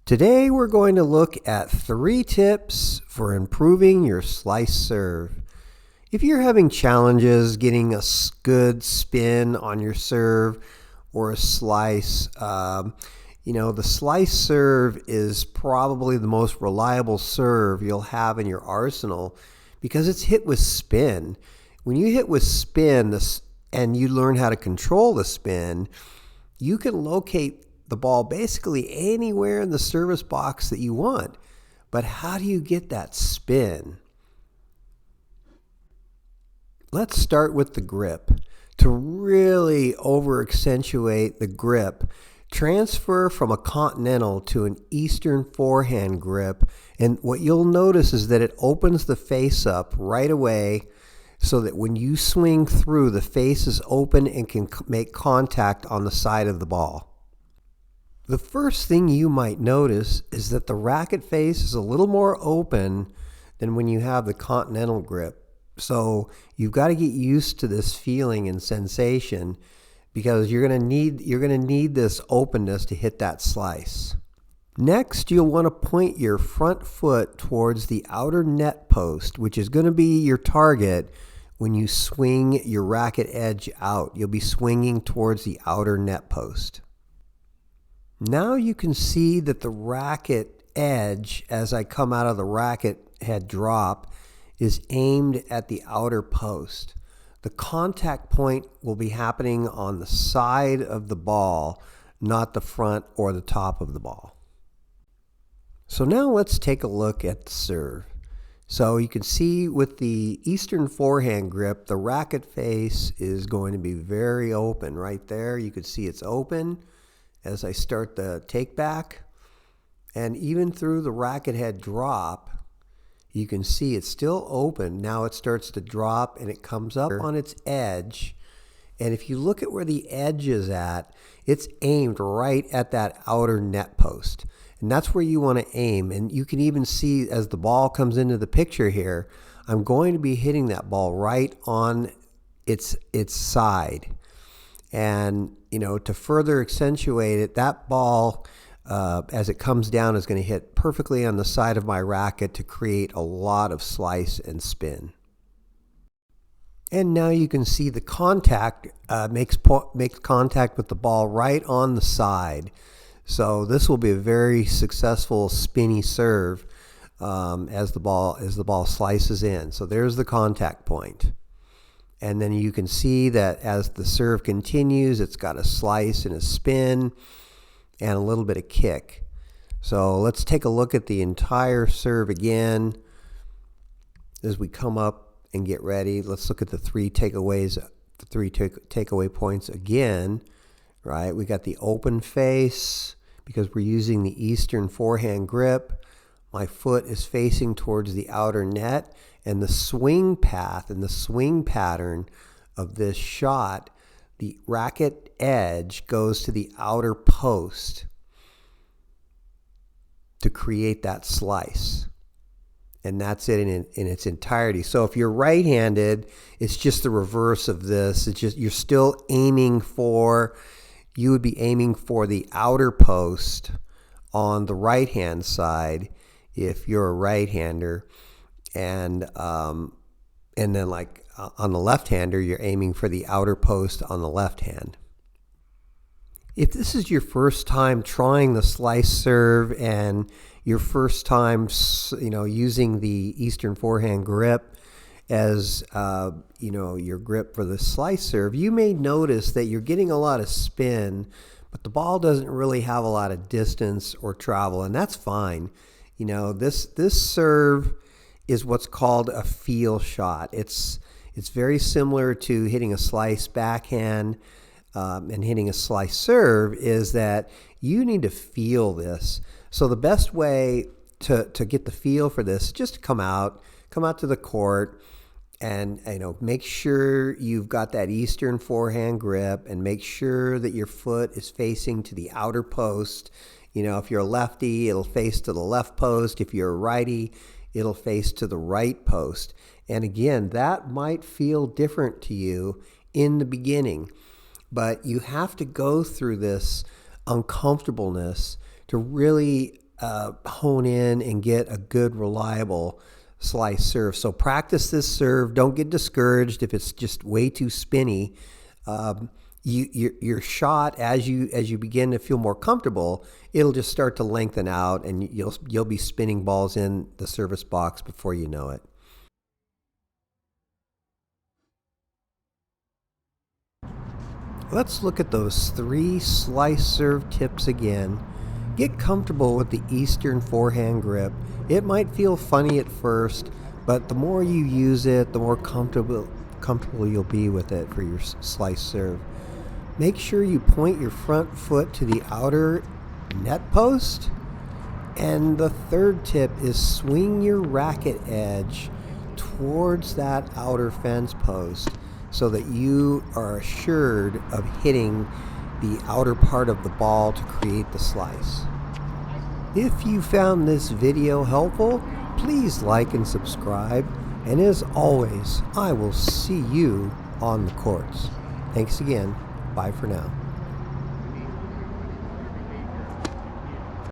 Today we're going to look at 3 tips for improving your slice serve. If you're having challenges getting a good spin on your serve or a slice, the slice serve is probably the most reliable serve you'll have in your arsenal because it's hit with spin. When you hit with spin and you learn how to control the spin, you can locate the ball basically anywhere in the service box that you want. But how do you get that spin? Let's start with the grip. To really over accentuate the grip, transfer from a continental to an Eastern forehand grip, and what you'll notice is that it opens the face up right away so that when you swing through, the face is open and can make contact on the side of the ball. The first thing you might notice is that the racket face is a little more open than when you have the continental grip. So you've got to get used to this feeling and sensation because you're going to need this openness to hit that slice. Next, you'll want to point your front foot towards the outer net post, which is going to be your target when you swing your racket edge out. You'll be swinging towards the outer net post. Now you can see that the racket edge, as I come out of the racket head drop, is aimed at the outer post. The contact point will be happening on the side of the ball, not the front or the top of the ball. So now let's take a look at the serve. So you can see with the Eastern forehand grip, the racket face is going to be very open right there. You can see it's open as I start the take back, and even through the racket head drop, you can see it's still open. Now it starts to drop and it comes up on its edge. And if you look at where the edge is at, it's aimed right at that outer net post. And that's where you want to aim. And you can even see as the ball comes into the picture here, I'm going to be hitting that ball right on its side. And, to further accentuate it, that ball, as it comes down, is going to hit perfectly on the side of my racket to create a lot of slice and spin. And now you can see the contact makes contact with the ball right on the side. So this will be a very successful spinny serve as the ball slices in. So there's the contact point. And then you can see that as the serve continues, it's got a slice and a spin and a little bit of kick. So let's take a look at the entire serve again as we come up and get ready. Let's look at the 3 takeaways, the 3 takeaway points again, right? We got the open face because we're using the Eastern forehand grip. My foot is facing towards the outer net, and the swing path and the swing pattern of this shot, the racket edge goes to the outer post to create that slice. And that's it in its entirety. So if you're right-handed, it's just the reverse of this. It's just you would be aiming for the outer post on the right-hand side if you're a right-hander. And then like on the left-hander, you're aiming for the outer post on the left hand. If this is your first time trying the slice serve and your first time, using the Eastern forehand grip as, your grip for the slice serve, you may notice that you're getting a lot of spin, but the ball doesn't really have a lot of distance or travel, and that's fine. This serve is what's called a feel shot. It's very similar to hitting a slice backhand and hitting a slice serve, is that you need to feel this. So the best way to get the feel for this is just to come out to the court and make sure you've got that Eastern forehand grip and make sure that your foot is facing to the outer post. If you're a lefty, it'll face to the left post. If you're a righty, it'll face to the right post. And again, that might feel different to you in the beginning, but you have to go through this uncomfortableness to really hone in and get a good, reliable slice serve. So practice this serve. Don't get discouraged if it's just way too spinny. Your shot, as you begin to feel more comfortable, it'll just start to lengthen out, and you'll be spinning balls in the service box before you know it. Let's look at those 3 slice serve tips again. Get comfortable with the Eastern forehand grip. It might feel funny at first, but the more you use it, the more comfortable you'll be with it for your slice serve. Make sure you point your front foot to the outer net post. And the third tip is swing your racket edge towards that outer fence post so that you are assured of hitting the outer part of the ball to create the slice. If you found this video helpful, please like and subscribe. And as always, I will see you on the courts. Thanks again. Bye for now.